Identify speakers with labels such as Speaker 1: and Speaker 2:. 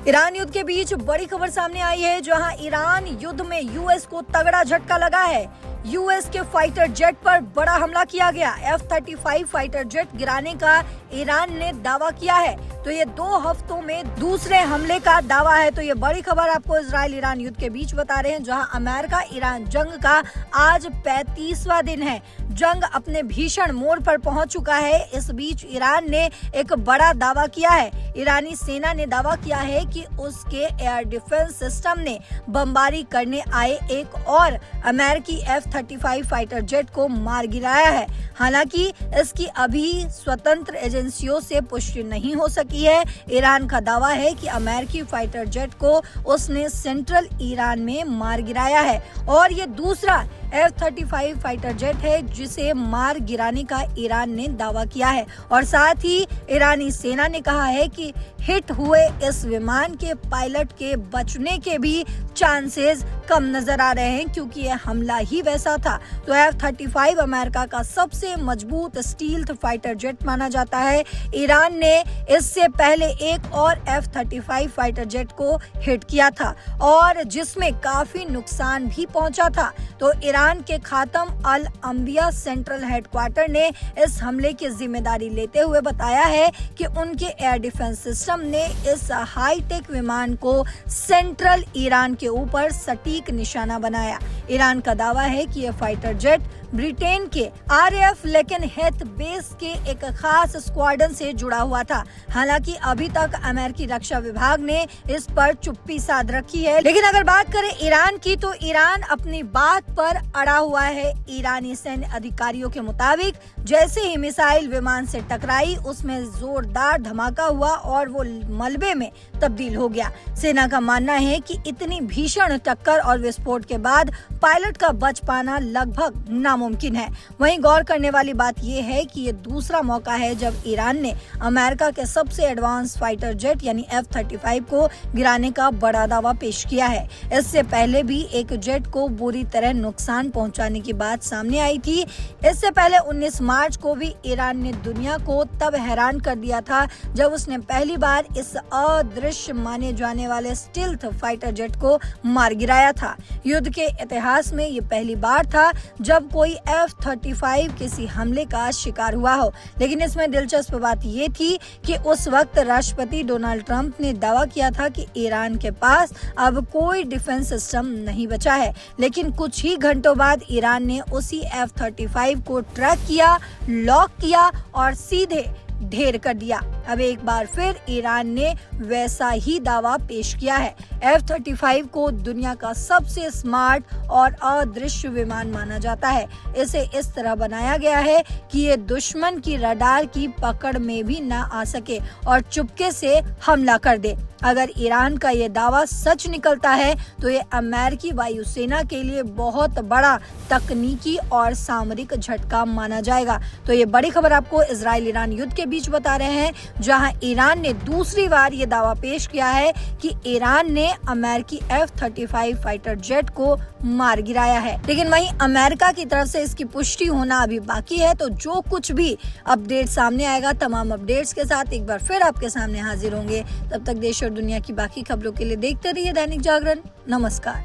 Speaker 1: Iran युद्ध के बीच बड़ी खबर सामने आई है, जहां ईरान युद्ध में यूएस को तगड़ा झटका लगा है। यूएस के फाइटर जेट पर बड़ा हमला किया गया। F-35 फाइटर जेट गिराने का ईरान ने दावा किया है। तो ये 2 हफ्तों में दूसरे हमले का दावा है। तो ये बड़ी खबर आपको इजराइल ईरान युद्ध के बीच बता रहे हैं, जहां अमेरिका ईरान जंग का आज 35वां दिन है। जंग अपने भीषण मोड़ पर पहुंच चुका है। इस बीच ईरान ने एक बड़ा दावा किया है। ईरानी सेना ने दावा किया है कि उसके एयर डिफेंस सिस्टम ने बमबारी करने आए एक और अमेरिकी F-35 फाइटर जेट को मार गिराया है। हालांकि इसकी अभी स्वतंत्र एजेंसियों से पुष्टि नहीं हो सकी है। ईरान का दावा है कि अमेरिकी फाइटर जेट को उसने सेंट्रल ईरान में मार गिराया है और ये दूसरा F-35 फाइटर जेट है जिसे मार गिराने का ईरान ने दावा किया है। और साथ ही ईरानी सेना ने कहा है कि हिट हुए इस विमान के पायलट के बचने के भी चांसेस कम नजर आ रहे हैं, क्योंकि यह हमला ही वैसा था। तो F-35 अमेरिका का सबसे मजबूत स्टील्थ फाइटर जेट माना जाता है। ईरान ने इससे पहले एक और F-35 फाइटर जेट को हिट किया था और जिसमें काफी नुकसान भी पहुंचा था। तो ईरान के खातम अल अंबिया सेंट्रल हेडक्वार्टर ने इस हमले की जिम्मेदारी लेते हुए बताया है कि उनके एयर डिफेंस सिस्टम ने इस हाईटेक विमान को सेंट्रल ईरान के ऊपर सटीक निशाना बनाया। ईरान का दावा है कि यह फाइटर जेट ब्रिटेन के RAF लेकेनहेथ बेस के एक खास स्क्वाड्रन से जुड़ा हुआ था। हालांकि अभी तक अमेरिकी रक्षा विभाग ने इस पर चुप्पी साध रखी है। लेकिन अगर बात करें ईरान की, तो ईरान अपनी बात पर अड़ा हुआ है। ईरानी सैन्य अधिकारियों के मुताबिक जैसे ही मिसाइल विमान से टकराई, उसमें जोरदार धमाका हुआ और वो मलबे में तब्दील हो गया। सेना का मानना है कि इतनी भीषण टक्कर और विस्फोट के बाद पायलट का बच पाना लगभग नामुमकिन है। वहीं गौर करने वाली बात यह है कि ये दूसरा मौका है जब ईरान ने अमेरिका के सबसे एडवांस फाइटर जेट यानी F-35 को गिराने का बड़ा दावा पेश किया है। इससे पहले भी एक जेट को बुरी तरह नुकसान पहुंचाने की बात सामने आई थी। इससे पहले 19 मार्च को भी ईरान ने दुनिया को तब हैरान कर दिया था जब उसने पहली बार इस अदृश्य माने जाने वाले स्टील्थ फाइटर जेट को मार गिराया था। युद्ध के इतिहास में ये पहली बार था जब कोई F-35 किसी हमले का शिकार हुआ हो। लेकिन इसमें दिलचस्प बात ये थी कि उस वक्त राष्ट्रपति डोनाल्ड ट्रंप ने दावा किया था कि ईरान के पास अब कोई डिफेंस सिस्टम नहीं बचा है। लेकिन कुछ ही घंटों बाद ईरान ने उसी F-35 को ट्रैक किया, लॉक किया और सीधे ढेर कर दिया। अब एक बार फिर ईरान ने वैसा ही दावा पेश किया है। F-35 को दुनिया का सबसे स्मार्ट और अदृश्य विमान माना जाता है। इसे इस तरह बनाया गया है कि ये दुश्मन की रडार की पकड़ में भी ना आ सके और चुपके से हमला कर दे। अगर ईरान का ये दावा सच निकलता है तो ये अमेरिकी वायुसेना के लिए बहुत बड़ा तकनीकी और सामरिक झटका माना जाएगा। तो ये बड़ी खबर आपको इजराइल ईरान युद्ध के बीच बता रहे हैं, जहां ईरान ने दूसरी बार ये दावा पेश किया है कि ईरान ने अमेरिकी F-35 फाइटर जेट को मार गिराया है। लेकिन वहीं अमेरिका की तरफ से इसकी पुष्टि होना अभी बाकी है। तो जो कुछ भी अपडेट सामने आएगा, तमाम अपडेट्स के साथ एक बार फिर आपके सामने हाजिर होंगे। तब तक देश और दुनिया की बाकी खबरों के लिए देखते रहिए दैनिक जागरण। नमस्कार।